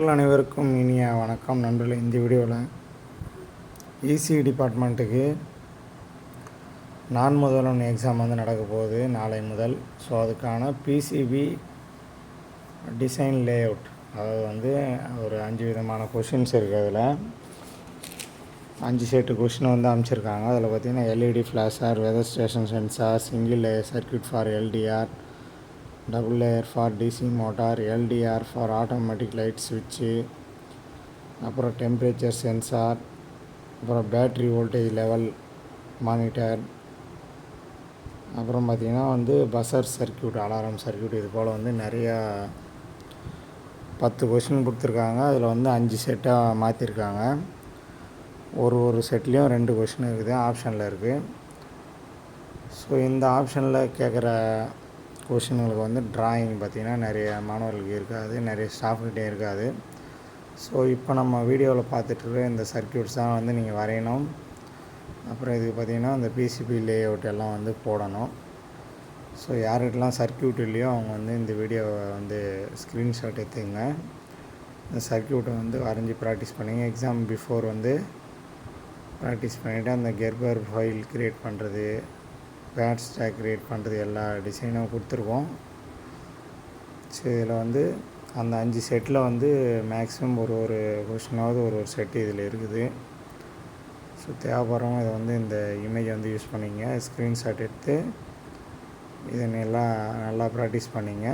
நண்பர்கள் அனைவருக்கும் இனிய வணக்கம். நண்பர்கள், இந்த வீடியோவில் இசிஇ டிபார்ட்மெண்ட்டுக்கு முதல்வன் எக்ஸாம் வந்து நடக்க போகுது நாளை முதல். ஸோ அதுக்கான பிசிபி டிசைன் லேஅவுட், அதாவது வந்து ஒரு 5 விதமான கொஷின்ஸ் இருக்குது. அதில் 5 செட்டு கொஷின் வந்து அமைச்சிருக்காங்க. அதில் பார்த்திங்கன்னா LED flasher, weather station sensor, single layer circuit for LDR, double layer for DC motor, LDR for automatic light ஸ்விட்சு, அப்புறம் டெம்பரேச்சர் சென்சார், அப்புறம் பேட்ரி வோல்டேஜ் லெவல் மானிட்டர், அப்புறம் பார்த்திங்கன்னா வந்து பஸர் சர்க்யூட், அலாரம் சர்க்யூட், இது போல் வந்து நிறையா 10 கொஷின் கொடுத்துருக்காங்க. அதில் வந்து 5 செட்டாக மாற்றிருக்காங்க. ஒரு செட்லேயும் 2 கொஷின் இருக்குது, ஆப்ஷனில் இருக்குது. ஸோ இந்த ஆப்ஷனில் கேட்குற கொஷின்களுக்கு வந்து ட்ராயிங் பார்த்திங்கன்னா நிறைய மாணவர்களுக்கு இருக்காது, நிறைய ஸ்டாஃப்கிட்டே இருக்காது. ஸோ இப்போ நம்ம வீடியோவில் பார்த்துட்டு இந்த சர்க்யூட்ஸ் தான் வந்து நீங்கள் வரையணும். அப்புறம் இதுக்கு பார்த்திங்கன்னா இந்த பிசிபி லேஅவுட் எல்லாம் வந்து போடணும். ஸோ யாருக்கெல்லாம் சர்க்யூட் இல்லையோ அவங்க வந்து இந்த வீடியோவை வந்து ஸ்க்ரீன்ஷாட் எடுத்துங்க. இந்த சர்க்யூட்டை வந்து வரைஞ்சி ப்ராக்டிஸ் பண்ணிங்க. எக்ஸாம் பிஃபோர் வந்து ப்ராக்டிஸ் பண்ணிவிட்டு அந்த கெர்பர் ஃபைல் க்ரியேட் பண்ணுறது, பேட் ஸ்டாக் க்ரியேட் பண்ணுறது எல்லா டிசைனும் கொடுத்துருக்கோம். ஸோ இதில் வந்து அந்த 5 செட்டில் வந்து மேக்ஸிமம் ஒரு கொஷினாவது ஒரு செட்டு இதில் இருக்குது. ஸோ தேவைப்படுறவங்க இதை வந்து இந்த இமேஜை வந்து யூஸ் பண்ணிங்க. ஸ்க்ரீன்ஷாட் எடுத்து இதை நல்லா ப்ராக்டிஸ் பண்ணிங்க.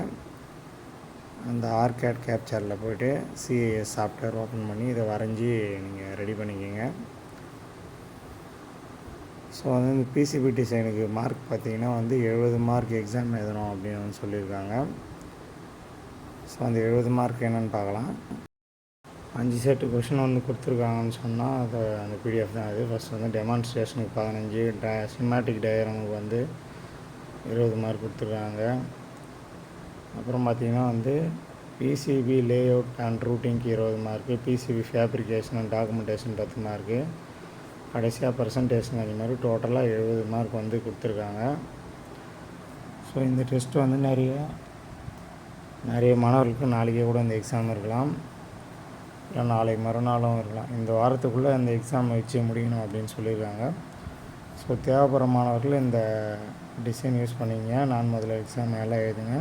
அந்த ஆர்கேட் கேப்சரில் போய்ட்டு சிஏஎஸ் சாஃப்ட்வேர் ஓப்பன் பண்ணி இதை வரைஞ்சி நீங்கள் ரெடி பண்ணிக்கோங்க. ஸோ வந்து இந்த பிசிபி டிசைனுக்கு மார்க் பார்த்திங்கன்னா வந்து 70 மார்க் எக்ஸாம் எழுதணும் அப்படின்னு வந்து சொல்லியிருக்காங்க. ஸோ அந்த 70 மார்க் என்னென்னு பார்க்கலாம். 5 செட்டு கொஷின் வந்து கொடுத்துருக்காங்கன்னு சொன்னால் அது அந்த பிடிஎஃப் தான். அது ஃபஸ்ட் வந்து டெமான்ஸ்ட்ரேஷனுக்கு 15, சிமாட்டிக் டயக்ராமுக்கு வந்து 20 மார்க் கொடுத்துருக்காங்க. அப்புறம் பார்த்திங்கன்னா வந்து பிசிபி லேஅவுட் அண்ட் ரூட்டிங்க்கு 20 mark, PCB fabrication and documentation 10 mark, கடைசியாக பர்சன்டேஷன் அது மாதிரி டோட்டலாக 70 மார்க் வந்து கொடுத்துருக்காங்க. ஸோ இந்த டெஸ்ட்டு வந்து நிறைய மாணவர்களுக்கு நாளைக்கே கூட இந்த எக்ஸாம் இருக்கலாம், இல்லை நாளை மறுநாளும் இருக்கலாம். இந்த வாரத்துக்குள்ளே இந்த எக்ஸாம் வச்சு முடிக்கணும் அப்படின்னு சொல்லியிருக்காங்க. ஸோ தேவைப்படுற மாணவர்கள் இந்த டிசைன் யூஸ் பண்ணிங்க. முதல்ல எக்ஸாம் எல்லாம் எழுதுங்க.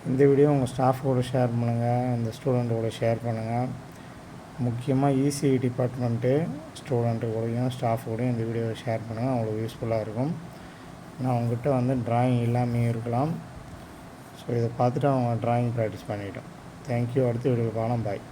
இந்த வீடியோ உங்கள் ஸ்டாஃப் கூட ஷேர் பண்ணுங்கள், இந்த ஸ்டூடெண்ட் கூட ஷேர் பண்ணுங்கள். முக்கியமாக இசிஇ டிபார்ட்மெண்ட்டு ஸ்டூடெண்ட்டு கூடயும் ஸ்டாஃப் கூடயும் இந்த வீடியோவை ஷேர் பண்ணுங்கள், அவங்களுக்கு யூஸ்ஃபுல்லாக இருக்கும். நான் உங்கள்கிட்ட வந்து ட்ராயிங் இல்லாமல் இருக்கலாம். ஸோ இதை பார்த்துட்டு அவங்க ட்ராயிங் ப்ராக்டிஸ் பண்ணிட்டோம். தேங்க்யூ. அடுத்த வீடியோ பார்க்கலாம். பாய்.